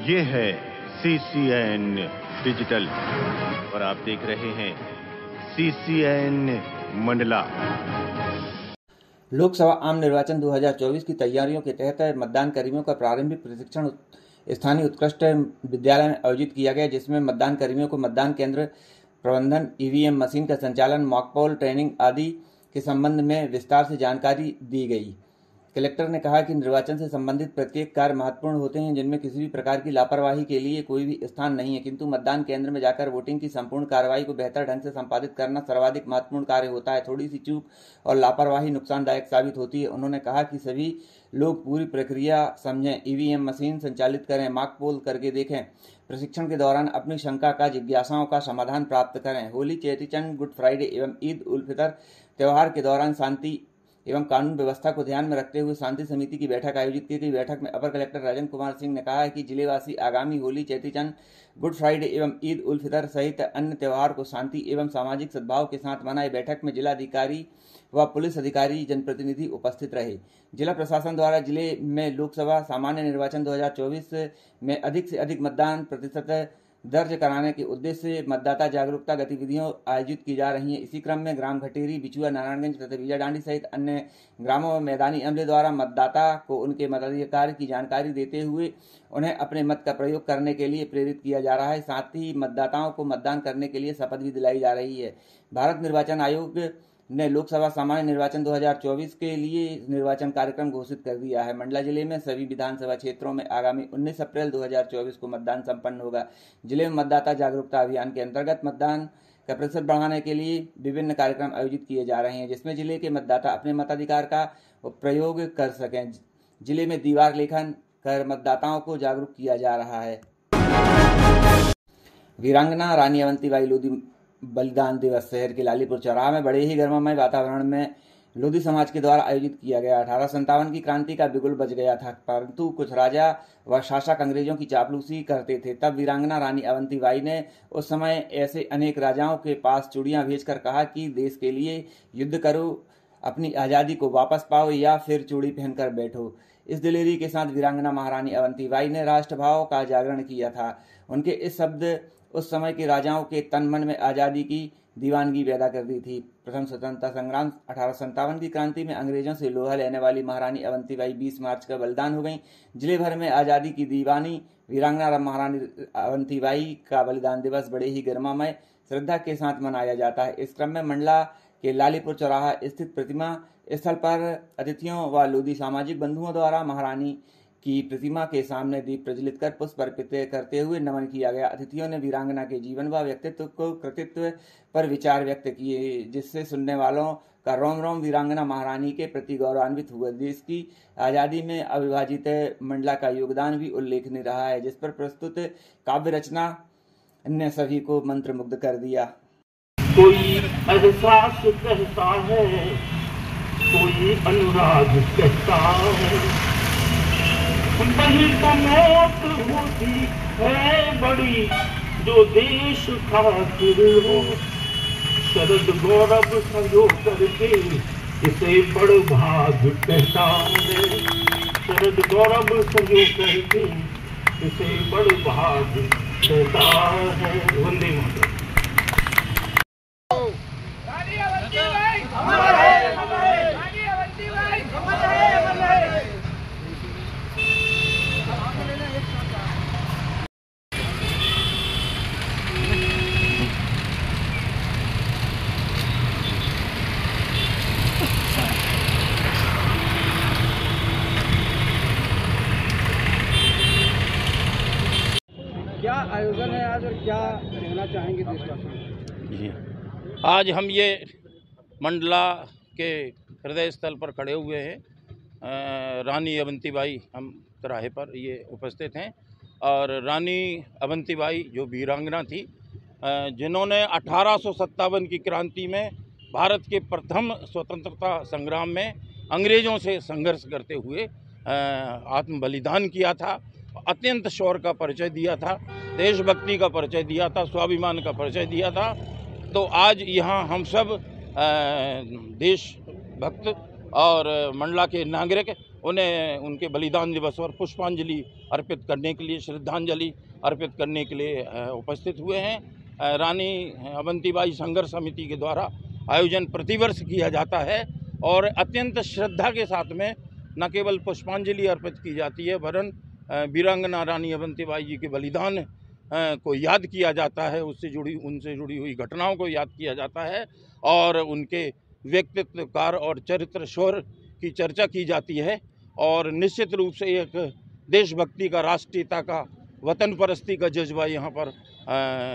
ये है CCN digital और आप देख रहे हैं CCN मंडला। लोकसभा आम निर्वाचन 2024 की तैयारियों के तहत मतदान कर्मियों का प्रारंभिक प्रशिक्षण स्थानीय उत्कृष्ट विद्यालय में आयोजित किया गया, जिसमें मतदान कर्मियों को मतदान केंद्र प्रबंधन, EVM मशीन का संचालन, मॉकपोल ट्रेनिंग आदि के संबंध में विस्तार से जानकारी दी गई। कलेक्टर ने कहा कि निर्वाचन से संबंधित प्रत्येक कार्य महत्वपूर्ण होते हैं, जिनमें किसी भी प्रकार की लापरवाही के लिए कोई भी स्थान नहीं है, किंतु मतदान केंद्र में जाकर वोटिंग की संपूर्ण कार्रवाई को बेहतर ढंग से संपादित करना सर्वाधिक महत्वपूर्ण कार्य होता है। थोड़ी सी चूक और लापरवाही नुकसानदायक साबित होती है। उन्होंने कहा कि सभी लोग पूरी प्रक्रिया समझें, EVM मशीन संचालित करें, मॉक पोल करके देखें, प्रशिक्षण के दौरान अपनी शंका का, जिज्ञासाओं का समाधान प्राप्त करें। होली, चेटीचंड, गुड फ्राइडे एवं ईद उल फितर त्यौहार के दौरान शांति एवं कानून व्यवस्था को ध्यान में रखते हुए शांति समिति की बैठक आयोजित की गई। बैठक में अपर कलेक्टर राजन कुमार सिंह ने कहा है कि जिलेवासी आगामी होली, चेटीचंड, गुड फ्राइडे एवं ईद उल फितर सहित अन्य त्यौहार को शांति एवं सामाजिक सद्भाव के साथ मनाए। बैठक में जिलाधिकारी व पुलिस अधिकारी, जनप्रतिनिधि उपस्थित रहे। जिला प्रशासन द्वारा जिले में लोकसभा सामान्य निर्वाचन 2024 में अधिक से अधिक मतदान प्रतिशत दर्ज कराने के उद्देश्य से मतदाता जागरूकता गतिविधियां आयोजित की जा रही हैं। इसी क्रम में ग्राम घटेरी, बिचुआ, नारायणगंज तथा बीजाडांडी सहित अन्य ग्रामों में मैदानी अमले द्वारा मतदाता को उनके मताधिकार की जानकारी देते हुए उन्हें अपने मत का प्रयोग करने के लिए प्रेरित किया जा रहा है। साथ ही मतदाताओं को मतदान करने के लिए शपथ भी दिलाई जा रही है। भारत निर्वाचन आयोग ने लोकसभा सामान्य निर्वाचन 2024 के लिए निर्वाचन कार्यक्रम घोषित कर दिया है। मंडला जिले में सभी विधानसभा क्षेत्रों में आगामी 19 अप्रैल 2024 को मतदान संपन्न होगा। जिले में मतदाता जागरूकता अभियान के अंतर्गत मतदान का प्रतिशत बढ़ाने के लिए विभिन्न कार्यक्रम आयोजित किए जा रहे हैं, जिसमें जिले के मतदाता अपने मताधिकार का प्रयोग कर सकें। जिले में दीवार लेखन कर मतदाताओं को जागरूक किया जा रहा है। वीरांगना रानी अवंतीबाई लोधी बलिदान दिवस शहर के लालीपुर चौराहा में बड़े ही गर्ममय वातावरण में लोधी समाज के द्वारा आयोजित किया गया। 1857 की क्रांति का बिगुल बज गया था, परंतु कुछ राजा व शासक अंग्रेजों की चापलूसी करते थे। तब वीरांगना रानी अवंतीबाई ने उस समय ऐसे अनेक राजाओं के पास चूड़ियां भेजकर कहा कि देश के लिए युद्ध करो, अपनी आज़ादी को वापस पाओ या फिर चूड़ी पहनकर बैठो। इस दिलेरी के साथ वीरांगना महारानी अवंतीबाई ने राष्ट्रभाव का जागरण किया था। उनके इस शब्द उस समय के राजाओं के तन मन में आज़ादी की दीवानगी पैदा कर दी थी। प्रथम स्वतंत्रता संग्राम 1857 की क्रांति में अंग्रेजों से लोहा लेने वाली महारानी अवंतीबाई 20 मार्च का बलिदान हो गई। जिले भर में आज़ादी की दीवानी वीरांगना महारानी अवंतीबाई का बलिदान दिवस बड़े ही गर्मामय श्रद्धा के साथ मनाया जाता है। इस क्रम में मंडला के लालीपुर चौराहा स्थित प्रतिमा स्थल पर अतिथियों व लोधी सामाजिक बंधुओं द्वारा महारानी की प्रतिमा के सामने दीप प्रज्वलित कर पुष्प अर्पित करते हुए नमन किया गया। अतिथियों ने वीरांगना के जीवन व व्यक्तित्व को कृतित्व पर विचार व्यक्त किए, जिससे सुनने वालों का रोम रोम वीरांगना महारानी के प्रति गौरवान्वित हुआ। देश की आज़ादी में अविभाजित मंडला का योगदान भी उल्लेखनीय रहा है, जिस पर प्रस्तुत काव्य रचना ने सभी को मंत्रमुग्ध कर दिया। कोई एहसास कहता है, कोई अनुराग कहता है, वही तो मौत होती है बड़ी जो देश खातिर हो। शरद गौरव संजो करके इसे बड़ भाग कहता है। शरद गौरव संजो करके इसे बड़ भाग कहता है। वंदे मातरम। क्या आयोजन है आज और क्या कहना चाहेंगे देशवासियों? जी, आज हम ये मंडला के हृदय स्थल पर खड़े हुए हैं। रानी अवंतीबाई हम तिराहे पर ये उपस्थित हैं और रानी अवंतीबाई जो वीरांगना थी, जिन्होंने 1857 की क्रांति में भारत के प्रथम स्वतंत्रता संग्राम में अंग्रेज़ों से संघर्ष करते हुए आत्म बलिदान किया था। अत्यंत शौर्य का परिचय दिया था, देशभक्ति का परिचय दिया था, स्वाभिमान का परिचय दिया था। तो आज यहाँ हम सब देशभक्त और मंडला के नागरिक उन्हें उनके बलिदान दिवस पर पुष्पांजलि अर्पित करने के लिए, श्रद्धांजलि अर्पित करने के लिए उपस्थित हुए हैं। रानी अवंतीबाई संघर्ष समिति के द्वारा आयोजन प्रतिवर्ष किया जाता है और अत्यंत श्रद्धा के साथ में न केवल पुष्पांजलि अर्पित की जाती है वरन वीरांगना रानी अवंतीबाई जी के बलिदान को याद किया जाता है, उनसे जुड़ी हुई घटनाओं को याद किया जाता है और उनके व्यक्तित्व, कार्य और चरित्र शौर्य की चर्चा की जाती है। और निश्चित रूप से एक देशभक्ति का, राष्ट्रीयता का, वतन परस्ती का जज्बा यहाँ पर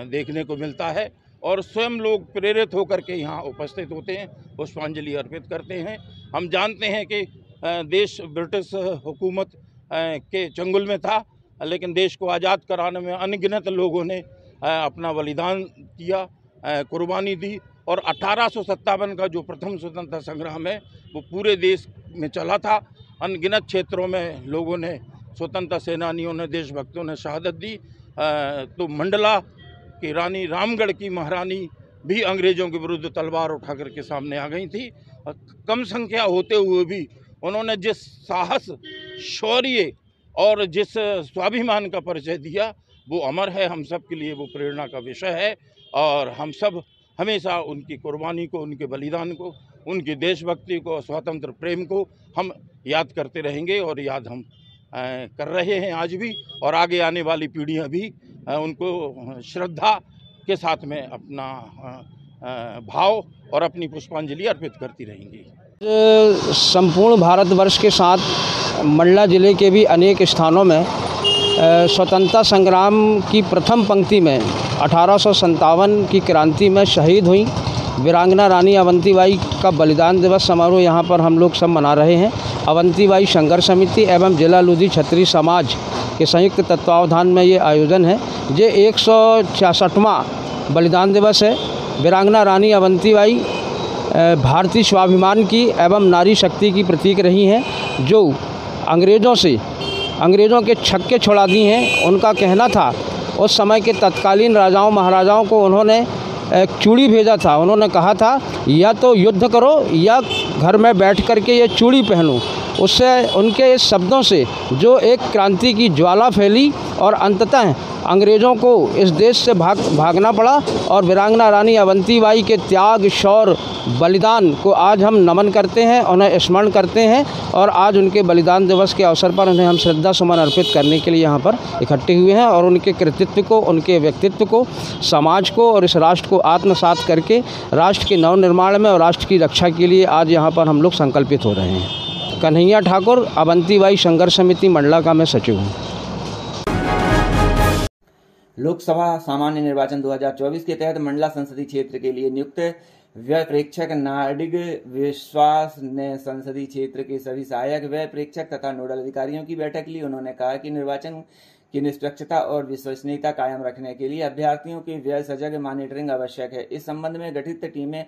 देखने को मिलता है और स्वयं लोग प्रेरित होकर के यहाँ उपस्थित होते हैं, पुष्पांजलि अर्पित करते हैं। हम जानते हैं कि देश ब्रिटिश हुकूमत के चंगुल में था, लेकिन देश को आज़ाद कराने में अनगिनत लोगों ने अपना बलिदान किया, कुर्बानी दी और 1857 का जो प्रथम स्वतंत्रता संग्राम है वो पूरे देश में चला था। अनगिनत क्षेत्रों में लोगों ने, स्वतंत्रता सेनानियों ने, देशभक्तों ने शहादत दी। तो मंडला की रानी, रामगढ़ की महारानी भी अंग्रेज़ों के विरुद्ध तलवार उठा करके सामने आ गई थी। कम संख्या होते हुए भी उन्होंने जिस साहस, शौर्य और जिस स्वाभिमान का परिचय दिया वो अमर है, हम सब के लिए वो प्रेरणा का विषय है और हम सब हमेशा उनकी कुर्बानी को, उनके बलिदान को, उनकी देशभक्ति को, स्वतंत्र प्रेम को हम याद करते रहेंगे और याद हम कर रहे हैं आज भी और आगे आने वाली पीढ़ियां भी उनको श्रद्धा के साथ में अपना भाव और अपनी पुष्पांजलि अर्पित करती रहेंगी। संपूर्ण भारतवर्ष के साथ मंडला जिले के भी अनेक स्थानों में स्वतंत्रता संग्राम की प्रथम पंक्ति में 1857 की क्रांति में शहीद हुई वीरांगना रानी अवंतीबाई का बलिदान दिवस समारोह यहाँ पर हम लोग सब मना रहे हैं। अवंतीबाई संघर्ष समिति एवं जिला लूधी क्षत्रिय समाज के संयुक्त तत्वावधान में ये आयोजन है। ये 166वां बलिदान दिवस है। वीरांगना रानी अवंतीबाई भारतीय स्वाभिमान की एवं नारी शक्ति की प्रतीक रही हैं, जो अंग्रेज़ों के छक्के छुड़ा दी हैं। उनका कहना था, उस समय के तत्कालीन राजाओं महाराजाओं को उन्होंने एक चूड़ी भेजा था। उन्होंने कहा था या तो युद्ध करो या घर में बैठ कर के ये चूड़ी पहनो। उससे, उनके इस शब्दों से जो एक क्रांति की ज्वाला फैली और अंततः अंग्रेज़ों को इस देश से भागना पड़ा और वीरांगना रानी अवंतीबाई के त्याग, शौर्य, बलिदान को आज हम नमन करते हैं, उन्हें स्मरण करते हैं और आज उनके बलिदान दिवस के अवसर पर उन्हें हम श्रद्धा सुमन अर्पित करने के लिए यहाँ पर इकट्ठे हुए हैं और उनके कृतित्व को, उनके व्यक्तित्व को, समाज को और इस राष्ट्र को आत्मसात करके राष्ट्र के नवनिर्माण में और राष्ट्र की रक्षा के लिए आज यहाँ पर हम लोग संकल्पित हो रहे हैं। कन्हैया ठाकुर, अवंतीबाई संघर्ष समिति मंडला का मैं सचिव हूँ। लोकसभा सामान्य निर्वाचन 2024 के तहत मंडला संसदीय क्षेत्र के लिए नियुक्त व्यय प्रेक्षक नाडिग विश्वास ने संसदीय क्षेत्र के सभी सहायक व्यय प्रेक्षक तथा नोडल अधिकारियों की बैठक ली। उन्होंने कहा कि निर्वाचन की निष्पक्षता और विश्वसनीयता कायम रखने के लिए अभ्यर्थियों की व्यय सजग मॉनिटरिंग आवश्यक है। इस संबंध में गठित टीमें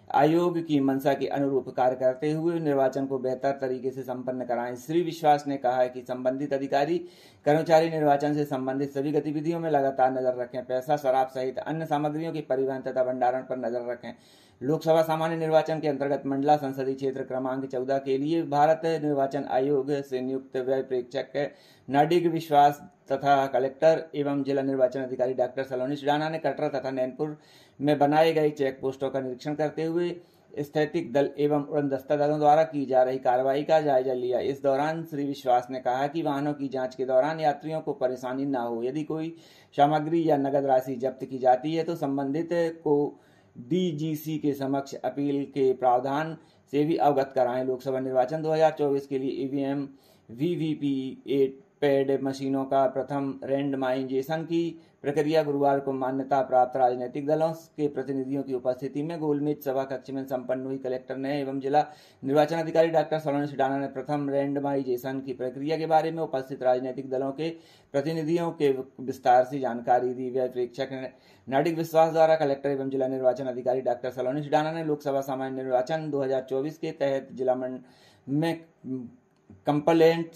आयोग की मंशा के अनुरूप कार्य करते हुए निर्वाचन को बेहतर तरीके से संपन्न कराएं। श्री विश्वास ने कहा कि संबंधित अधिकारी कर्मचारी निर्वाचन से संबंधित सभी गतिविधियों में लगातार नजर रखें, पैसा, शराब सहित अन्य सामग्रियों की परिवहन तथा भंडारण पर नजर रखें। लोकसभा सामान्य निर्वाचन के अंतर्गत मंडला संसदीय क्षेत्र क्रमांक 14 के लिए भारत निर्वाचन आयोग से नियुक्त व्यय प्रेक्षक नाडिग विश्वास तथा कलेक्टर एवं जिला निर्वाचन अधिकारी डॉक्टर सलोनी सिडाना ने कटरा तथा नैनपुर में बनाए गए चेक पोस्टों का निरीक्षण करते हुए स्थैतिक दल एवं उड़नदस्ता दलों द्वारा की जा रही कार्रवाई का जायजा लिया। इस दौरान श्री विश्वास ने कहा कि वाहनों की जांच के दौरान यात्रियों को परेशानी न हो। यदि कोई सामग्री या नगद राशि जब्त की जाती है तो संबंधित को डीजीसी के समक्ष अपील के प्रावधान से भी अवगत कराएं। लोकसभा निर्वाचन 2024 के लिए ईवीएम, वीवीपीएट पैड मशीनों का प्रथम रैंडमाइजेशन की प्रक्रिया गुरुवार को मान्यता प्राप्त राजनीतिक दलों के प्रतिनिधियों की उपस्थिति में गोलमेज सभा कक्ष में संपन्न हुई। कलेक्टर ने एवं जिला निर्वाचन अधिकारी डॉक्टर सलोनी सिडाना ने प्रथम रैंडमाइजेशन की प्रक्रिया के बारे में उपस्थित राजनीतिक दलों के प्रतिनिधियों के विस्तार से जानकारी दी। व्यय प्रेक्षक नाडिग विश्वास द्वारा कलेक्टर एवं जिला निर्वाचन अधिकारी डॉक्टर सलोनी सिडाना ने लोकसभा सामान्य निर्वाचन 2024 के तहत जिला में कंप्लेंट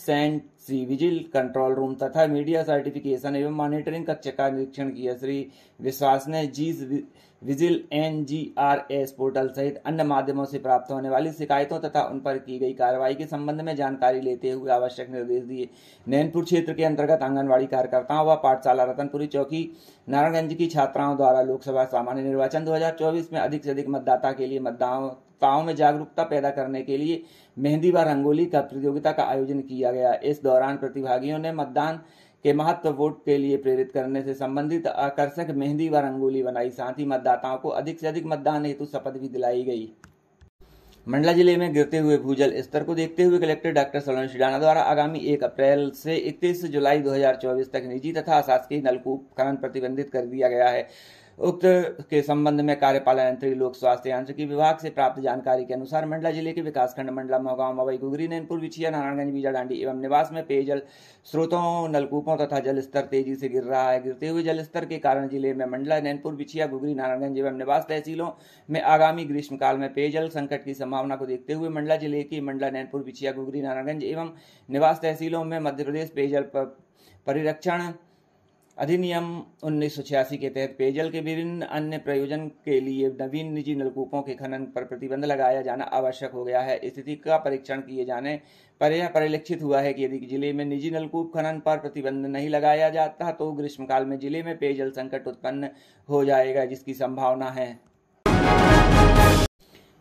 विजिल कंट्रोल रूम तथा मीडिया सर्टिफिकेशन एवं मॉनिटरिंग कक्ष का निरीक्षण किया। श्री विश्वास ने जीज विजिल NGRS पोर्टल सहित अन्य माध्यमों से प्राप्त होने वाली शिकायतों तथा उन पर की गई कार्रवाई के संबंध में जानकारी लेते हुए आवश्यक निर्देश दिए। नैनपुर क्षेत्र के अंतर्गत आंगनबाड़ी कार्यकर्ताओं व पाठशाला रतनपुरी चौकी नारायणगंज की छात्राओं द्वारा लोकसभा सामान्य निर्वाचन 2024 में अधिक से अधिक मतदाता के लिए मतदाताओं में जागरूकता पैदा करने के लिए मेहंदी व रंगोली का प्रतियोगिता का आयोजन किया गया। इस दौरान प्रतिभागियों ने मतदान के महत्व, वोट के लिए प्रेरित करने से संबंधित आकर्षक मेहंदी व रंगोली बनाई। साथ ही मतदाताओं को अधिक से अधिक मतदान हेतु शपथ भी दिलाई गई। मंडला जिले में गिरते हुए भूजल स्तर को देखते हुए कलेक्टर डॉक्टर सलोनी सिडाना द्वारा आगामी 1 अप्रैल से 31 जुलाई 2024 तक निजी तथा अशासकीय नलकूप खनन प्रतिबंधित कर दिया गया है। उक्त के संबंध में कार्यपालन यंत्री लोक स्वास्थ्य यांत्रिकी विभाग से प्राप्त जानकारी के अनुसार मंडला जिले के विकासखंड मंडला, मोहगांव, मवई, गुगरी, नैनपुर, बिछिया, नारायणगंज, बीजाडांडी एवं निवास में पेयजल स्रोतों, नलकूपों तथा जल स्तर तेजी से गिर रहा है। गिरते हुए जल स्तर के कारण जिले में मंडला, नैनपुर, बिछिया, गुगरी, नारायणगंज एवं निवास तहसीलों में आगामी ग्रीष्मकाल में पेयजल संकट की संभावना को देखते हुए मंडला जिले की मंडला, नैनपुर, बिछिया, गुगरी, नारायणगंज एवं निवास तहसीलों में मध्य प्रदेश पेयजल परिरक्षण अधिनियम 1986 के तहत पेयजल के विभिन्न अन्य प्रयोजन के लिए नवीन निजी नलकूपों के खनन पर प्रतिबंध लगाया जाना आवश्यक हो गया है। स्थिति का परीक्षण किए जाने पर यह परिलक्षित हुआ है कि यदि जिले में निजी नलकूप खनन पर प्रतिबंध नहीं लगाया जाता तो ग्रीष्मकाल में जिले में पेयजल संकट उत्पन्न हो जाएगा, जिसकी संभावना है।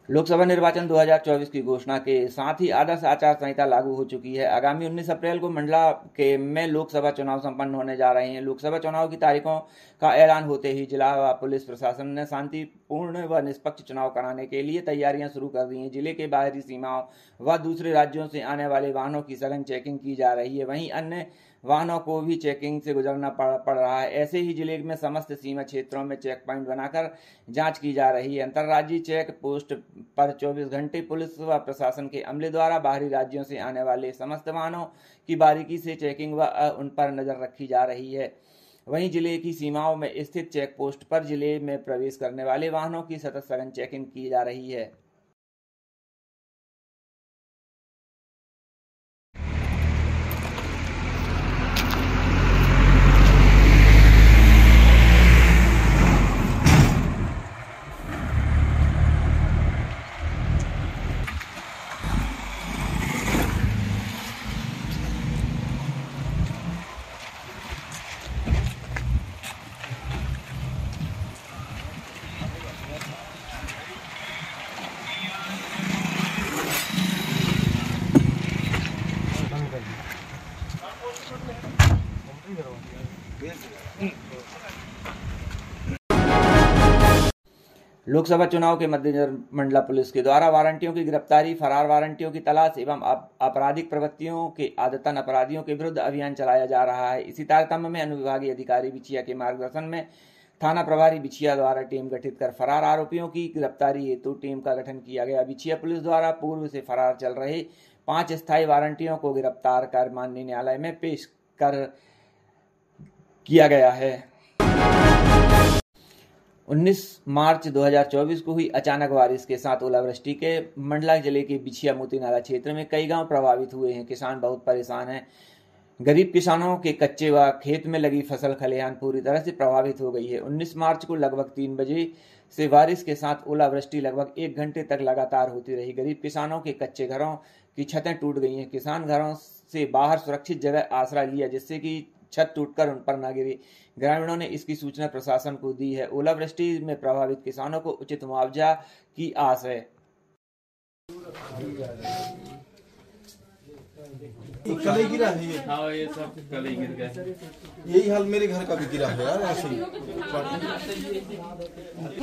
लोकसभा निर्वाचन 2024 की घोषणा के साथ ही आदर्श आचार संहिता लागू हो चुकी है। आगामी 19 अप्रैल को मंडला के में लोकसभा चुनाव संपन्न होने जा रहे हैं। लोकसभा चुनाव की तारीखों का ऐलान होते ही जिला व पुलिस प्रशासन ने शांतिपूर्ण व निष्पक्ष चुनाव कराने के लिए तैयारियां शुरू कर दी हैं। जिले के बाहरी सीमाओं व दूसरे राज्यों से आने वाले वाहनों की सघन चेकिंग की जा रही है। वहीं अन्य वाहनों को भी चेकिंग से गुजरना पड़ रहा है। ऐसे ही जिले में समस्त सीमा क्षेत्रों में चेक पॉइंट बनाकर जांच की जा रही है। अंतर्राज्यीय चेक पोस्ट पर 24 घंटे पुलिस व प्रशासन के अमले द्वारा बाहरी राज्यों से आने वाले समस्त वाहनों की बारीकी से चेकिंग व उन पर नजर रखी जा रही है। वहीं जिले की सीमाओं में स्थित चेक पोस्ट पर जिले में प्रवेश करने वाले वाहनों की सतत सघन चेकिंग की जा रही है। लोकसभा चुनाव के मद्देनजर मंडला पुलिस के द्वारा वारंटियों की गिरफ्तारी, फरार वारंटियों की तलाश एवं आपराधिक प्रवृत्तियों के आदतन अपराधियों के विरुद्ध अभियान चलाया जा रहा है। इसी तारतम्य में अनुविभागीय अधिकारी बिछिया के मार्गदर्शन में थाना प्रभारी बिछिया द्वारा टीम गठित कर फरार आरोपियों की गिरफ्तारी हेतु टीम का गठन किया गया। बिछिया पुलिस द्वारा पूर्व से फरार चल रहे 5 स्थायी वारंटियों को गिरफ्तार कर माननीय न्यायालय में पेश किया गया है। 19 मार्च 2024 को हुई अचानक बारिश के साथ ओलावृष्टि के मंडला जिले के बिछिया मोती नाला क्षेत्र में कई गांव प्रभावित हुए हैं। किसान बहुत परेशान हैं। गरीब किसानों के कच्चे व खेत में लगी फसल खलिहान पूरी तरह से प्रभावित हो गई है। 19 मार्च को लगभग 3 बजे से बारिश के साथ ओलावृष्टि लगभग 1 घंटे तक लगातार होती रही। गरीब किसानों के कच्चे घरों की छतें टूट गई हैं। किसान घरों से बाहर सुरक्षित जगह आसरा लिया जिससे कि छत टूटकर उन पर न गिरी। ग्रामीणों ने इसकी सूचना प्रशासन को दी है। ओलावृष्टि में प्रभावित किसानों को उचित मुआवजा की आस है। कल ही गिरा है ये। हाँ, ये सब कल ही गिर गया। यही हाल मेरे घर का भी गिरा है यार, ऐसे ही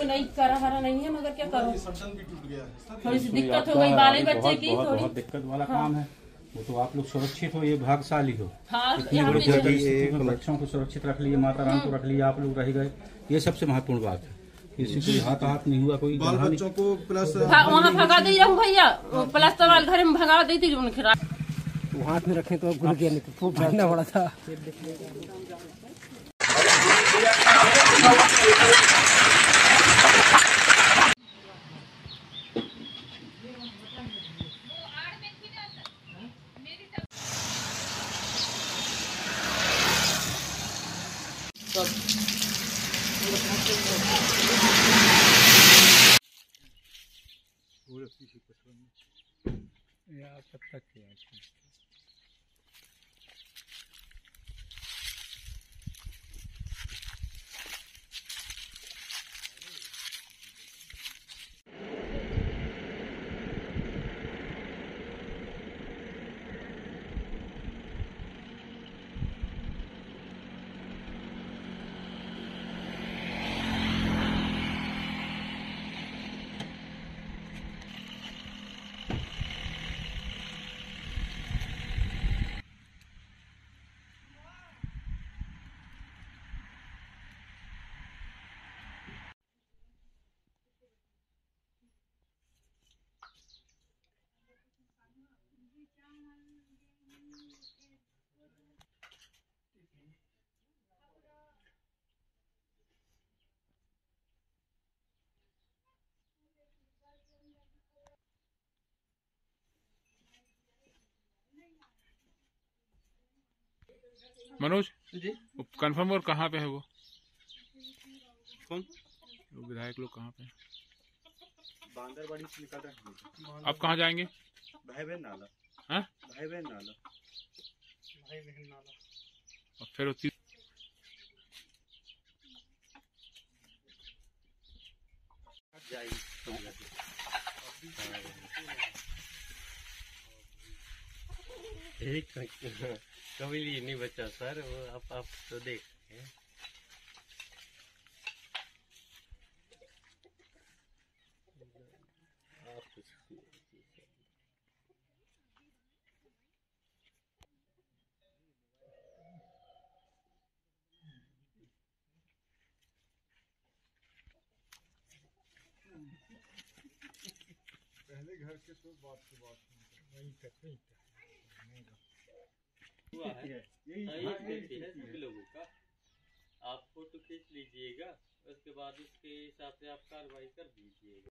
नहीं करा हरा नहीं है, मगर क्या करूं, सटन भी टूट गया। थोड़ी सी दिक्कत हो गई बाले बच्चे की, थोड़ी बहुत दिक्कत वाला काम है। वो तो आप लोग सुरक्षित हो, ये भाग्यशाली हो। हाँ, इतनी बड़ी जगह बच्चों को सुरक्षित रख लिए, माता राम को रख लिए, आप लोग रह गए, ये सबसे महत्वपूर्ण बात है। किसी को हाथ नहीं हुआ, कोई बाल बच्चों को प्लस वहाँ भगा दी जाऊँ भैया, प्लस तो घर में भगा दी थी खिला हाथ में रखे तो घुल गया, नहीं तो खूब भागना पड़ा था। मनोज जी कंफर्म और कहाँ पे है वो? कौन? वो विधायक लोग कहाँ पे? बांदरबाड़ी से निकल रहे हैं। अब कहाँ जाएंगे? भाई बहन नाला। हाँ? भाई बहन नाला। और फिर उसी एक कभी लिए नहीं बचा सर, वो आप तो देख रहे हैं। पहले घर के तो बात वहीं तक यही लोगों का आप फोटो खींच लीजिएगा, उसके बाद उसके हिसाब से आप कार्रवाई कर दीजिएगा।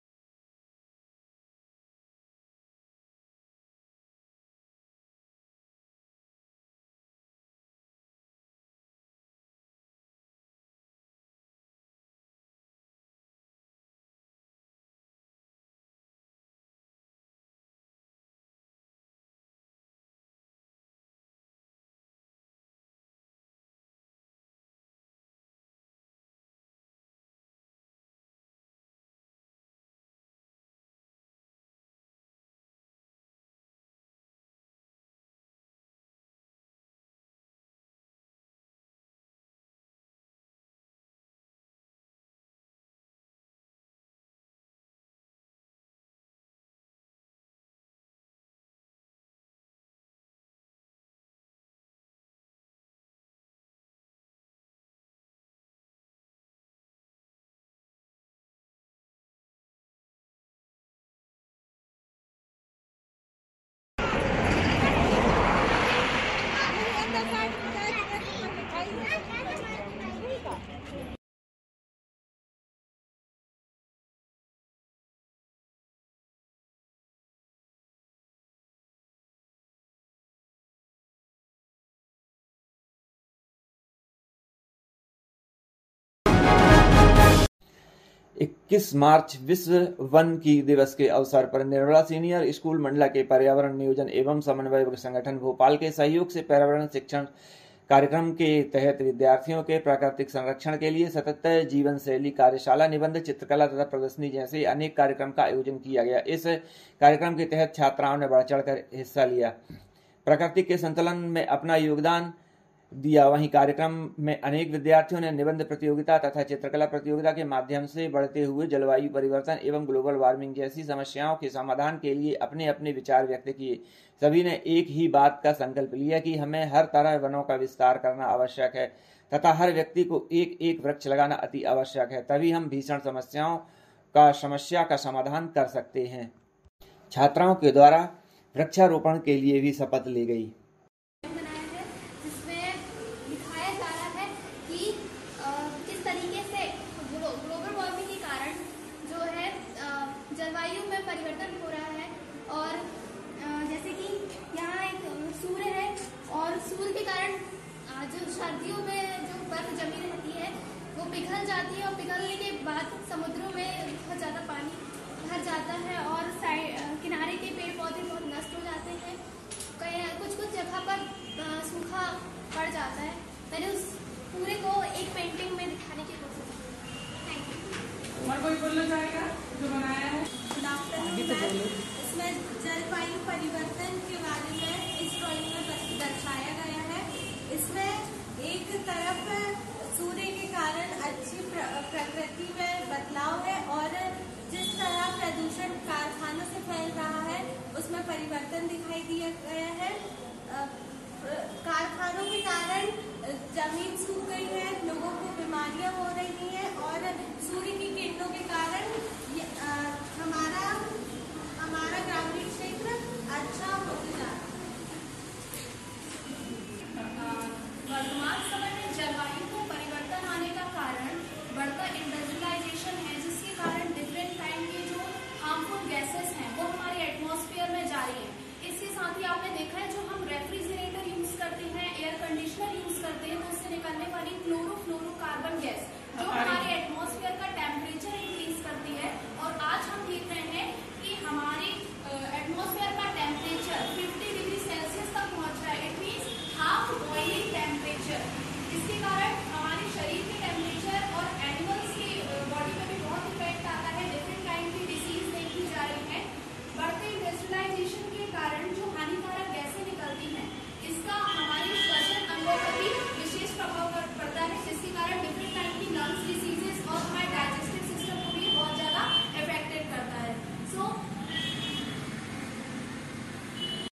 इक्कीस मार्च विश्व वन की दिवस के अवसर पर निर्मला सीनियर स्कूल मंडला के पर्यावरण नियोजन एवं समन्वय संगठन भोपाल के सहयोग से पर्यावरण शिक्षण कार्यक्रम के तहत विद्यार्थियों के प्राकृतिक संरक्षण के लिए सतत जीवन शैली कार्यशाला, निबंध, चित्रकला तथा प्रदर्शनी जैसे अनेक कार्यक्रम का आयोजन किया गया। इस कार्यक्रम के तहत छात्राओं ने बढ़ चढ़कर हिस्सा लिया, प्रकृति के संतुलन में अपना योगदान दिया। वहीं कार्यक्रम में अनेक विद्यार्थियों ने निबंध प्रतियोगिता तथा चित्रकला प्रतियोगिता के माध्यम से बढ़ते हुए जलवायु परिवर्तन एवं ग्लोबल वार्मिंग जैसी समस्याओं के समाधान के लिए अपने अपने विचार व्यक्त किए। सभी ने एक ही बात का संकल्प लिया कि हमें हर तरह वनों का विस्तार करना आवश्यक है तथा हर व्यक्ति को एक एक वृक्ष लगाना अति आवश्यक है, तभी हम भीषण समस्या का समाधान कर सकते हैं। छात्राओं के द्वारा वृक्षारोपण के लिए भी शपथ ली गई। जलवायु में परिवर्तन हो रहा है और जैसे कि यहाँ एक सूर्य है और सूर्य के कारण जो सर्दियों में जो बर्फ जमी रहती है पिघल जाती है और पिघलने के बाद समुद्रों में बहुत ज़्यादा पानी भर जाता है और किनारे के पेड़ पौधे बहुत नष्ट हो जाते हैं। कुछ जगह पर सूखा पड़ जाता है। मैंने उस पूरे को एक पेंटिंग में दिखाने की कोशिश की। Thank you. और कोई बोलना चाहेगा जो बनाया है? इसमें जलवायु परिवर्तन के बारे में इस ड्राइंग में दर्शाया गया है। इसमें एक तरफ सूर्य के कारण अच्छी प्रकृति में बदलाव है और जिस तरह प्रदूषण कारखानों से फैल रहा है उसमें परिवर्तन दिखाई दिया गया है। कारखानों के कारण जमीन सूख गई है, लोगों को बीमारियां हो रही हैं और सूर्य की किरणों के कारण हमारा ग्रामीण क्षेत्र अच्छा होते जा रहा है। वर्तमान समय